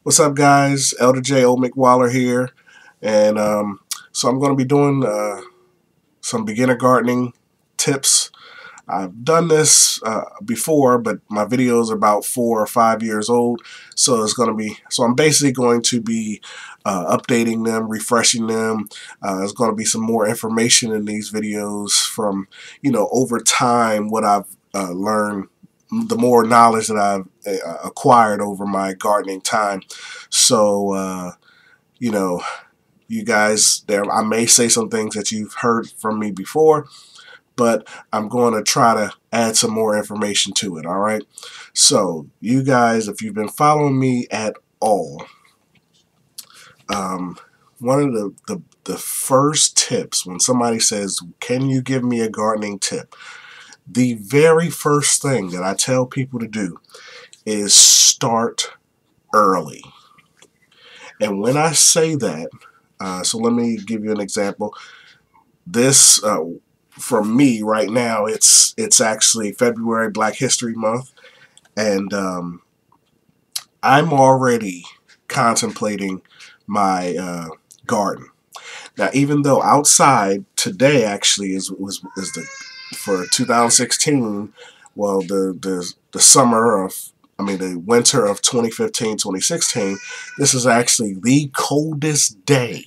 What's up, guys? Elder J. O. McWaller here, and so I'm going to be doing some beginner gardening tips. I've done this before, but my videos are about 4 or 5 years old, so I'm basically going to be updating them, refreshing them. There's going to be some more information in these videos from, over time, what I've learned, the more knowledge that I've acquired over my gardening time. So, you guys, I may say some things that you've heard from me before, but I'm going to try to add some more information to it, all right? So, you guys, if you've been following me at all, one of the first tips when somebody says, can you give me a gardening tip? The very first thing that I tell people to do is start early. And when I say that, so let me give you an example. This, for me right now, it's actually February, Black History Month, and I'm already contemplating my garden. Now, even though outside today actually is the for 2016, well, the summer of, the winter of 2015, 2016, this is actually the coldest day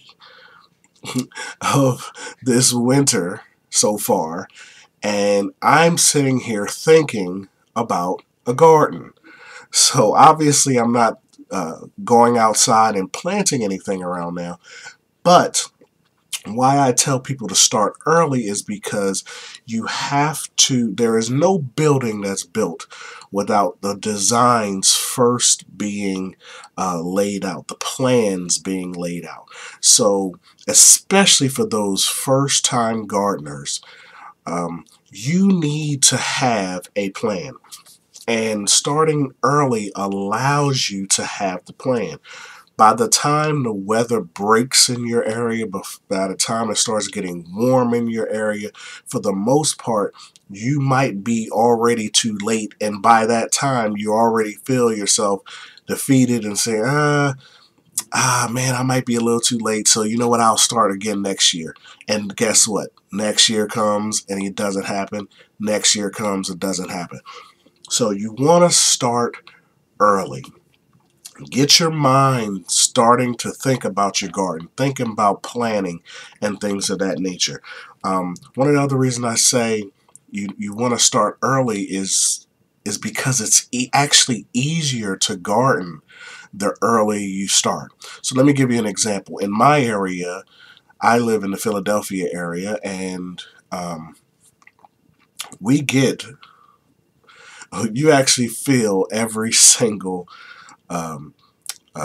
of this winter so far, and I'm sitting here thinking about a garden. So obviously I'm not going outside and planting anything around now, but why I tell people to start early is because there is no building that's built without the designs first being laid out, the plans being laid out. So especially for those first time gardeners, you need to have a plan. And starting early allows you to have the plan. By the time the weather breaks in your area, by the time it starts getting warm in your area, for the most part, you might be already too late. And by that time, you already feel yourself defeated and say, man, I might be a little too late. So you know what? I'll start again next year. And guess what? Next year comes and it doesn't happen. Next year comes, it doesn't happen. So you want to start early. Get your mind starting to think about your garden, thinking about planning and things of that nature. One of the other reasons I say you want to start early is because it's actually easier to garden the earlier you start. So let me give you an example. In my area, I live in the Philadelphia area, and you actually feel every single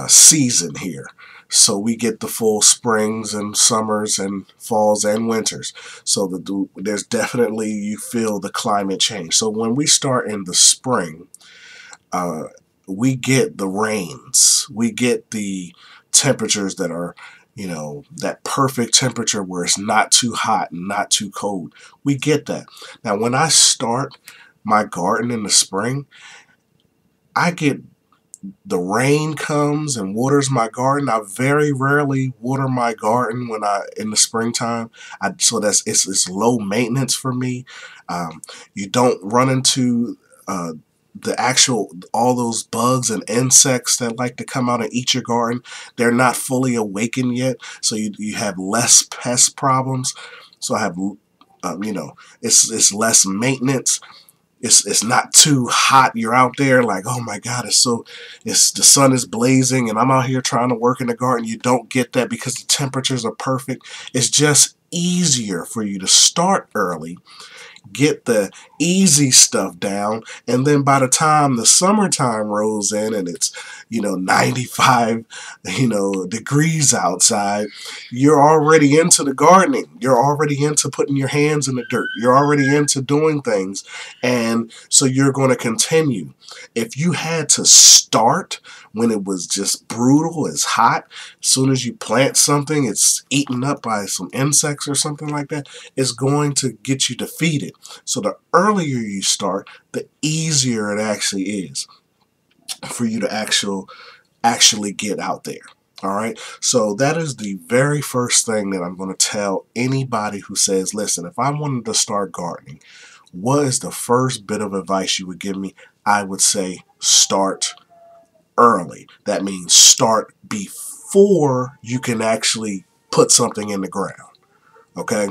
season here. So we get the full springs and summers and falls and winters. So there's definitely, you feel the climate change. So when we start in the spring, we get the rains. We get the temperatures that are, that perfect temperature where it's not too hot and not too cold. We get that. Now, when I start my garden in the spring, the rain comes and waters my garden. I very rarely water my garden in the springtime. So it's low maintenance for me. You don't run into all those bugs and insects that like to come out and eat your garden. They're not fully awakened yet, so you have less pest problems. So I have it's less maintenance. It's not too hot. You're out there like, oh my God, the sun is blazing and I'm out here trying to work in the garden. You don't get that because the temperatures are perfect. It's just easier for you to start early, get the easy stuff down, and then by the time the summertime rolls in and it's 95 degrees outside, you're already into the gardening. You're already into putting your hands in the dirt. You're already into doing things, and so you're going to continue. If you had to start when it was just brutal, it's hot, as soon as you plant something, it's eaten up by some insects or something like that, it's going to get you defeated. So the earlier you start, the easier it actually is for you to actually get out there. All right. So that is the very first thing that I'm going to tell anybody who says, listen, if I wanted to start gardening, what is the first bit of advice you would give me? I would say start early. That means start before you can actually put something in the ground. Okay.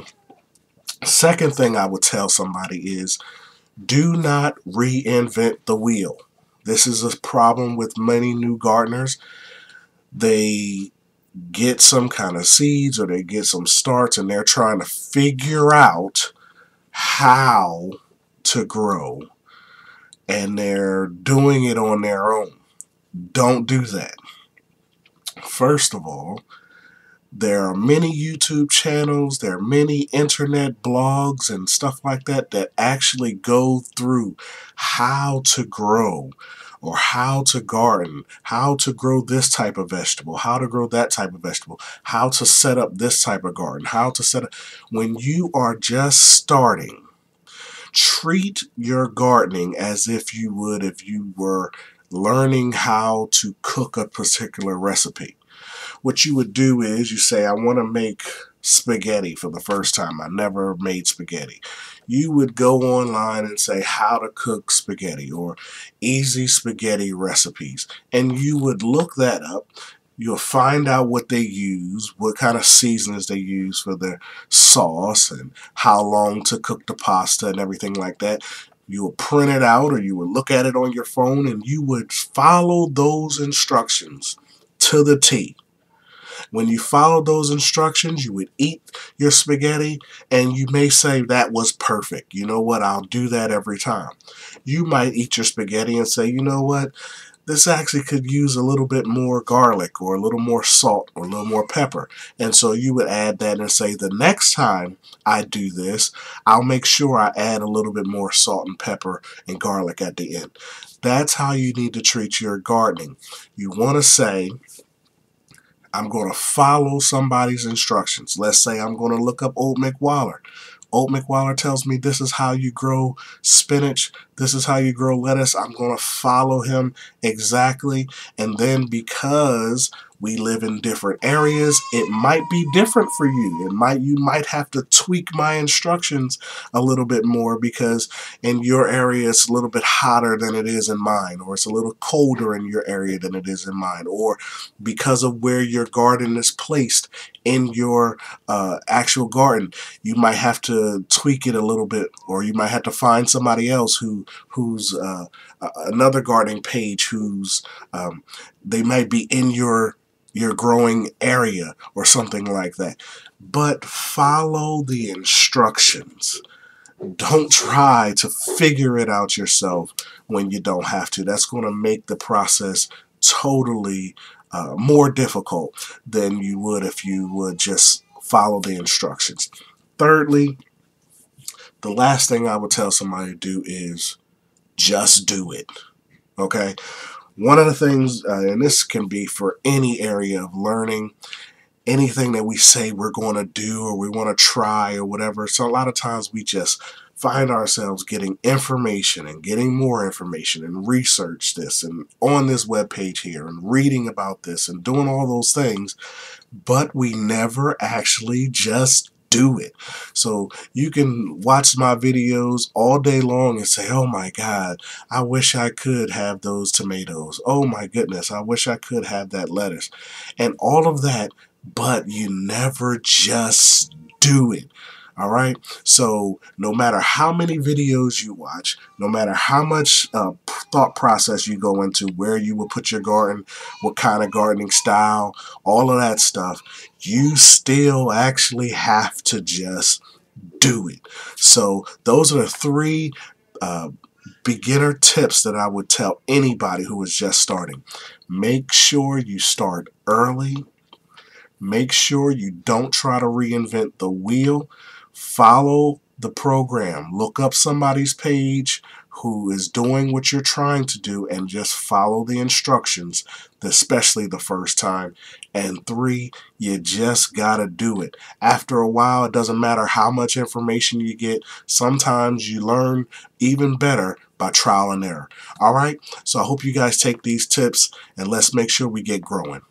Second thing I would tell somebody is do not reinvent the wheel. This is a problem with many new gardeners. They get some kind of seeds or they get some starts and they're trying to figure out how to grow, and they're doing it on their own. Don't do that. First of all, there are many YouTube channels, there are many internet blogs and stuff like that that actually go through how to grow or how to garden, how to grow this type of vegetable, how to grow that type of vegetable, how to set up this type of garden, how to set up. When you are just starting, treat your gardening as if you would if you were learning how to cook a particular recipe. What you would do is you say, I want to make spaghetti for the first time. I never made spaghetti. You would go online and say how to cook spaghetti or easy spaghetti recipes. And you would look that up. You'll find out what they use, what kind of seasonings they use for their sauce and how long to cook the pasta and everything like that. You would print it out or you would look at it on your phone and you would follow those instructions to the T. When you follow those instructions, you would eat your spaghetti and you may say that was perfect. You know what? I'll do that every time. You might eat your spaghetti and say, you know what? This actually could use a little bit more garlic or a little more salt or a little more pepper. And so you would add that and say, the next time I do this, I'll make sure I add a little bit more salt and pepper and garlic at the end. That's how you need to treat your gardening. You want to say, I'm going to follow somebody's instructions. Let's say I'm going to look up Old Mick Waller. Old Mick Waller tells me this is how you grow spinach. This is how you grow lettuce. I'm going to follow him exactly. And then because we live in different areas, it might be different for you. You might have to tweak my instructions a little bit more because in your area it's a little bit hotter than it is in mine, or it's a little colder in your area than it is in mine, or because of where your garden is placed in your actual garden, you might have to tweak it a little bit, or you might have to find somebody else who's another gardening page who's they might be in your growing area or something like that. But follow the instructions. Don't try to figure it out yourself when you don't have to. That's going to make the process totally more difficult than you would if you would just follow the instructions. Thirdly, the last thing I would tell somebody to do is just do it. Okay? One of the things, and this can be for any area of learning, anything that we say we're going to do or we want to try or whatever. So a lot of times we just find ourselves getting information and getting more information and research this and on this webpage here and reading about this and doing all those things, but we never actually just do it. So you can watch my videos all day long and say, oh my God, I wish I could have those tomatoes. Oh my goodness, I wish I could have that lettuce. And all of that, but you never just do it. All right. So no matter how many videos you watch, no matter how much thought process you go into where you will put your garden, what kind of gardening style, all of that stuff, you still actually have to just do it. So those are the three beginner tips that I would tell anybody who is just starting. Make sure you start early. Make sure you don't try to reinvent the wheel. Follow the program. Look up somebody's page who is doing what you're trying to do and just follow the instructions, especially the first time. And three, you just gotta do it. After a while, it doesn't matter how much information you get. Sometimes you learn even better by trial and error. All right, so I hope you guys take these tips and let's make sure we get growing.